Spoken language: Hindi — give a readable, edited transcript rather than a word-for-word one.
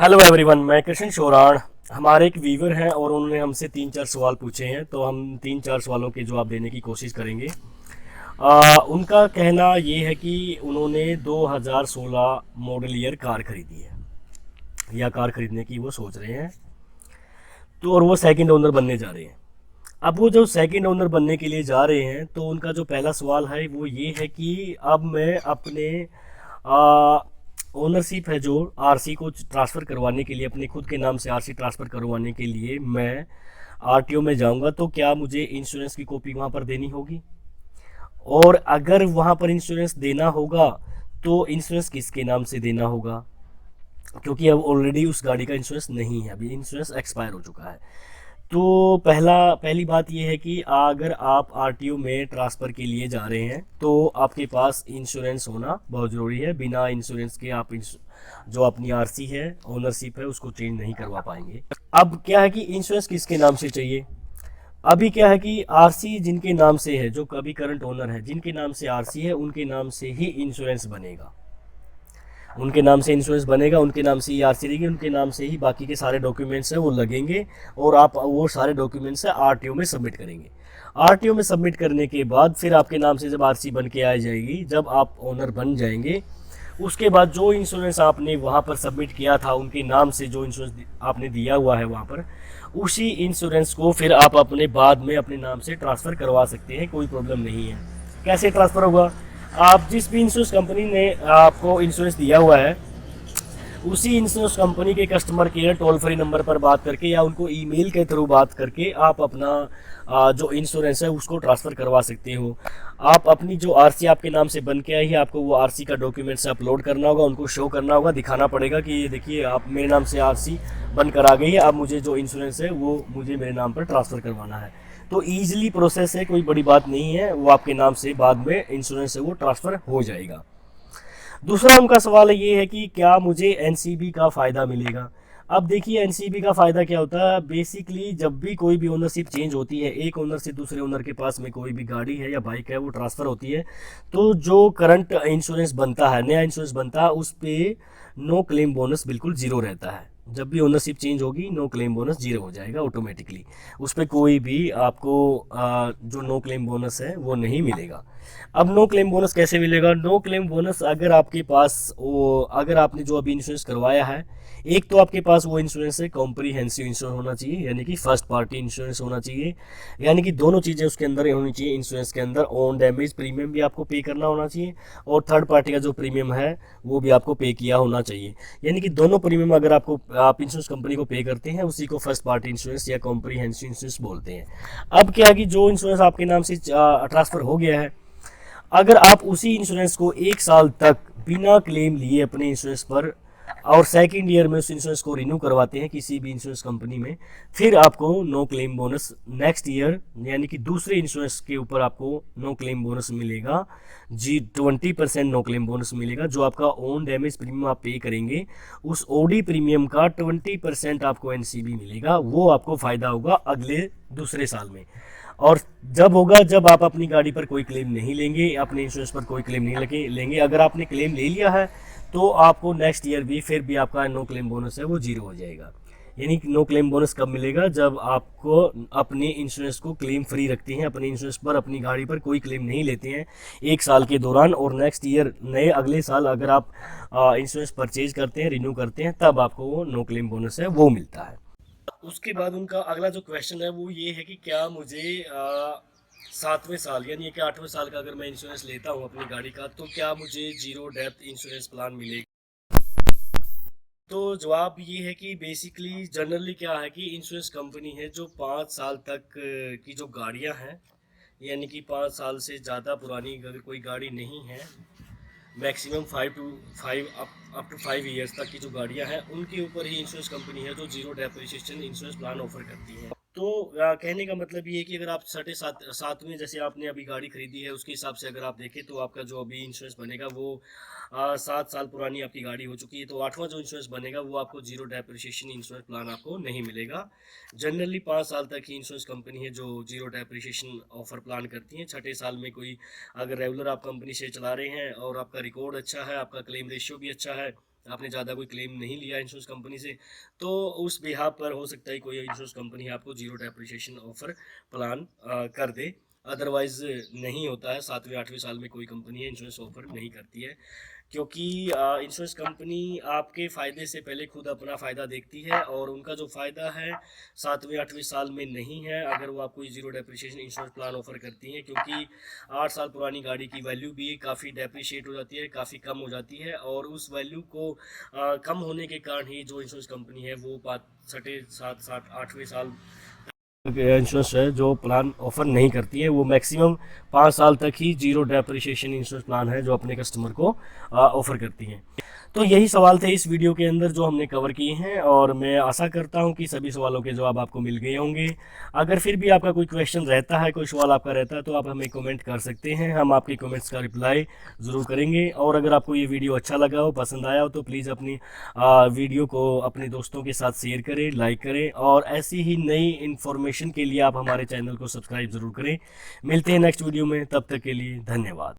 हेलो एवरीवन, मैं कृष्ण शोराण। हमारे एक व्यूवर हैं और उन्होंने हमसे 3-4 सवाल पूछे हैं, तो हम 3-4 सवालों के जवाब देने की कोशिश करेंगे। उनका कहना ये है कि उन्होंने 2016 मॉडल ईयर कार खरीदी है या कार खरीदने की वो सोच रहे हैं। तो और वो सेकंड ओनर बनने जा रहे हैं। अब वो जो सेकंड ओनर बनने के लिए जा रहे हैं, तो उनका जो पहला सवाल है वो ये है कि अब मैं अपने ओनरशिप है जो आरसी को ट्रांसफ़र करवाने के लिए, अपने खुद के नाम से आरसी ट्रांसफ़र करवाने के लिए मैं आरटीओ में जाऊंगा, तो क्या मुझे इंश्योरेंस की कॉपी वहाँ पर देनी होगी? और अगर वहाँ पर इंश्योरेंस देना होगा तो इंश्योरेंस किसके नाम से देना होगा? क्योंकि अब ऑलरेडी उस गाड़ी का इंश्योरेंस नहीं है, अभी इंश्योरेंस एक्सपायर हो चुका है। तो पहली बात यह है कि अगर आप आरटीओ में ट्रांसफ़र के लिए जा रहे हैं तो आपके पास इंश्योरेंस होना बहुत ज़रूरी है। बिना इंश्योरेंस के आप जो अपनी आरसी है, ओनरशिप है, उसको चेंज नहीं करवा पाएंगे। अब क्या है कि इंश्योरेंस किसके नाम से चाहिए? अभी क्या है कि आरसी जिनके नाम से है, जो कभी करंट ओनर है, जिनके नाम से आरसी है, उनके नाम से ही इंश्योरेंस बनेगा। उनके नाम से इंश्योरेंस बनेगा, उनके नाम से ही आरसी रहेगी, उनके नाम से ही बाकी के सारे डॉक्यूमेंट्स हैं वो लगेंगे। और आप वो सारे डॉक्यूमेंट्स है आरटीओ में सबमिट करेंगे। आरटीओ में सबमिट करने के बाद फिर आपके नाम से जब आरसी बन के आ जाएगी, जब आप ओनर बन जाएंगे, उसके बाद जो इंश्योरेंस आपने वहाँ पर सबमिट किया था, उनके नाम से जो इंश्योरेंस आपने दिया हुआ है वहाँ पर, उसी इंश्योरेंस को फिर आप अपने बाद में अपने नाम से ट्रांसफ़र करवा सकते हैं, कोई प्रॉब्लम नहीं है। कैसे ट्रांसफ़र होगा? आप जिस भी इंश्योरेंस कंपनी ने आपको इंश्योरेंस दिया हुआ है, उसी इंश्योरेंस कंपनी के customer care toll free number पर बात करके या उनको ईमेल के थ्रू बात करके आप अपना जो इंश्योरेंस है उसको ट्रांसफ़र करवा सकते हो। आप अपनी जो आरसी आपके नाम से बन के आई है, आपको वो आरसी का डॉक्यूमेंट से अपलोड करना होगा, उनको शो करना होगा, दिखाना पड़ेगा कि ये देखिए आप मेरे नाम से आरसी बनकर आ गई है, अब मुझे जो इंश्योरेंस है वो मुझे मेरे नाम पर ट्रांसफ़र करवाना है। तो ईजिली प्रोसेस है, कोई बड़ी बात नहीं है, वो आपके नाम से बाद में इंश्योरेंस है वो ट्रांसफ़र हो जाएगा। दूसरा उनका सवाल ये है कि क्या मुझे एनसीबी का फ़ायदा मिलेगा? अब देखिए, एनसीबी का फ़ायदा क्या होता है? बेसिकली जब भी कोई भी ओनरशिप चेंज होती है, एक ओनर से दूसरे ओनर के पास में कोई भी गाड़ी है या बाइक है वो ट्रांसफ़र होती है, तो जो करंट इंश्योरेंस बनता है, नया इंश्योरेंस बनता है, उस पर नो क्लेम बोनस बिल्कुल ज़ीरो रहता है। जब भी ओनरशिप चेंज होगी, नो क्लेम बोनस जीरो हो जाएगा ऑटोमेटिकली। उस पर कोई भी आपको जो नो क्लेम बोनस है वो नहीं मिलेगा। अब नो क्लेम बोनस कैसे मिलेगा? नो क्लेम बोनस अगर आपके पास वो, अगर आपने जो अभी इंश्योरेंस करवाया है, एक तो आपके पास वो इंश्योरेंस है, कॉम्प्रिहेंसिव इंश्योरेंस होना चाहिए, यानी कि फर्स्ट पार्टी इंश्योरेंस होना चाहिए, यानी कि दोनों चीज़ें उसके अंदर होनी चाहिए। इंश्योरेंस के अंदर ऑन डैमेज प्रीमियम भी आपको पे करना होना चाहिए, और थर्ड पार्टी का जो प्रीमियम है वो भी आपको पे किया होना चाहिए। यानी कि दोनों प्रीमियम अगर आप इंश्योरेंस कंपनी को पे करते हैं, उसी को फर्स्ट पार्टी इंश्योरेंस या कॉम्प्रिहेंसिव इंश्योरेंस बोलते हैं। अब क्या है कि जो इंश्योरेंस आपके नाम से ट्रांसफ़र हो गया है, अगर आप उसी इंश्योरेंस को 1 साल तक बिना क्लेम लिए अपने इंश्योरेंस पर, और सेकेंड ईयर में उस इंश्योरेंस को रिन्यू करवाते हैं किसी भी इंश्योरेंस कंपनी में, फिर आपको no claim bonus next year, यानी कि दूसरे इंश्योरेंस के ऊपर आपको नो क्लेम बोनस मिलेगा। जी, 20% नो क्लेम बोनस मिलेगा। जो आपका ओन डैमेज प्रीमियम आप पे करेंगे, उस ओडी प्रीमियम का 20% आपको एनसीबी मिलेगा। वो आपको फ़ायदा होगा अगले दूसरे साल में। और जब होगा जब आप अपनी गाड़ी पर कोई क्लेम नहीं लेंगे, अपने इंश्योरेंस पर कोई क्लेम नहीं लेंगे। अगर आपने क्लेम ले लिया है तो आपको नेक्स्ट ईयर भी फिर भी आपका नो क्लेम बोनस है वो जीरो हो जाएगा। यानी कि नो क्लेम बोनस कब मिलेगा? जब आपको अपने इंश्योरेंस को क्लेम फ्री रखते हैं, अपने इंश्योरेंस पर, अपनी गाड़ी पर कोई क्लेम नहीं लेते हैं 1 साल के दौरान, और नेक्स्ट ईयर नए अगले साल अगर आप इंश्योरेंस परचेज करते हैं, रिन्यू करते हैं, तब आपको वो नो क्लेम बोनस है वो मिलता है। उसके बाद उनका अगला जो क्वेश्चन है वो ये है कि क्या मुझे 7वें साल यानी कि 8वें साल का अगर मैं इंश्योरेंस लेता हूँ अपनी गाड़ी का, तो क्या मुझे जीरो डेप्थ इंश्योरेंस प्लान मिलेगा? तो जवाब ये है कि बेसिकली जनरली क्या है कि इंश्योरेंस कंपनी है जो 5 साल तक की जो गाड़ियाँ हैं, यानी कि 5 साल से ज़्यादा पुरानी अगर कोई गाड़ी नहीं है, मैक्सिमम 5 टू 5 ईयर्स तक की जो गाड़ियां हैं, उनके ऊपर ही इंश्योरेंस कंपनी है जो zero depreciation insurance plan offer करती है। तो कहने का मतलब ये है कि अगर आप सातवें, जैसे आपने अभी गाड़ी खरीदी है, उसके हिसाब से अगर आप देखें तो आपका जो अभी इंश्योरेंस बनेगा वो 7 साल पुरानी आपकी गाड़ी हो चुकी है, तो आठवां जो इंश्योरेंस बनेगा वो आपको जीरो डेप्रिसिएशन इंश्योरेंस प्लान आपको नहीं मिलेगा। जनरली 5 साल तक ही इंश्योरेंस कंपनी है जो जीरो डेप्रिसिएशन ऑफर प्लान करती है। छठे साल में कोई, अगर रेगुलर आप कंपनी से चला रहे हैं और आपका रिकॉर्ड अच्छा है, आपका क्लेम रेशियो भी अच्छा है, आपने ज़्यादा कोई क्लेम नहीं लिया इंश्योरेंस कंपनी से, तो उस बिहाफ पर हो सकता है कोई इंश्योरेंस कंपनी आपको जीरो डेप्रिसिएशन ऑफर प्लान कर दे। अदरवाइज नहीं होता है, 7वें 8वें साल में कोई कंपनी इंश्योरेंस ऑफर नहीं करती है, क्योंकि इंश्योरेंस कंपनी आपके फ़ायदे से पहले खुद अपना फ़ायदा देखती है, और उनका जो फ़ायदा है 7वें 8वें साल में नहीं है अगर वो आपको zero depreciation insurance plan offer करती हैं, क्योंकि 8 साल पुरानी गाड़ी की वैल्यू भी काफ़ी डेप्रिशिएट हो जाती है, काफ़ी कम हो जाती है, और उस वैल्यू को कम होने के कारण ही जो इंश्योरेंस कंपनी है वो 7 8वें साल इंश्योरेंस है जो प्लान ऑफर नहीं करती है। वो मैक्सिमम 5 साल तक ही जीरो डेप्रिसिएशन इंश्योरेंस प्लान है जो अपने कस्टमर को ऑफर करती हैं। तो यही सवाल थे इस वीडियो के अंदर जो हमने कवर किए हैं, और मैं आशा करता हूं कि सभी सवालों के जवाब आपको मिल गए होंगे। अगर फिर भी आपका कोई क्वेश्चन रहता है, कोई सवाल आपका रहता है, तो आप हमें कमेंट कर सकते हैं, हम आपके कमेंट्स का रिप्लाई ज़रूर करेंगे। और अगर आपको ये वीडियो अच्छा लगा हो, पसंद आया हो, तो प्लीज़ अपनी वीडियो को अपने दोस्तों के साथ शेयर करें, लाइक करें, और ऐसी ही नई इन्फॉर्मेशन के लिए आप हमारे चैनल को सब्सक्राइब ज़रूर करें। मिलते हैं नेक्स्ट वीडियो में, तब तक के लिए धन्यवाद।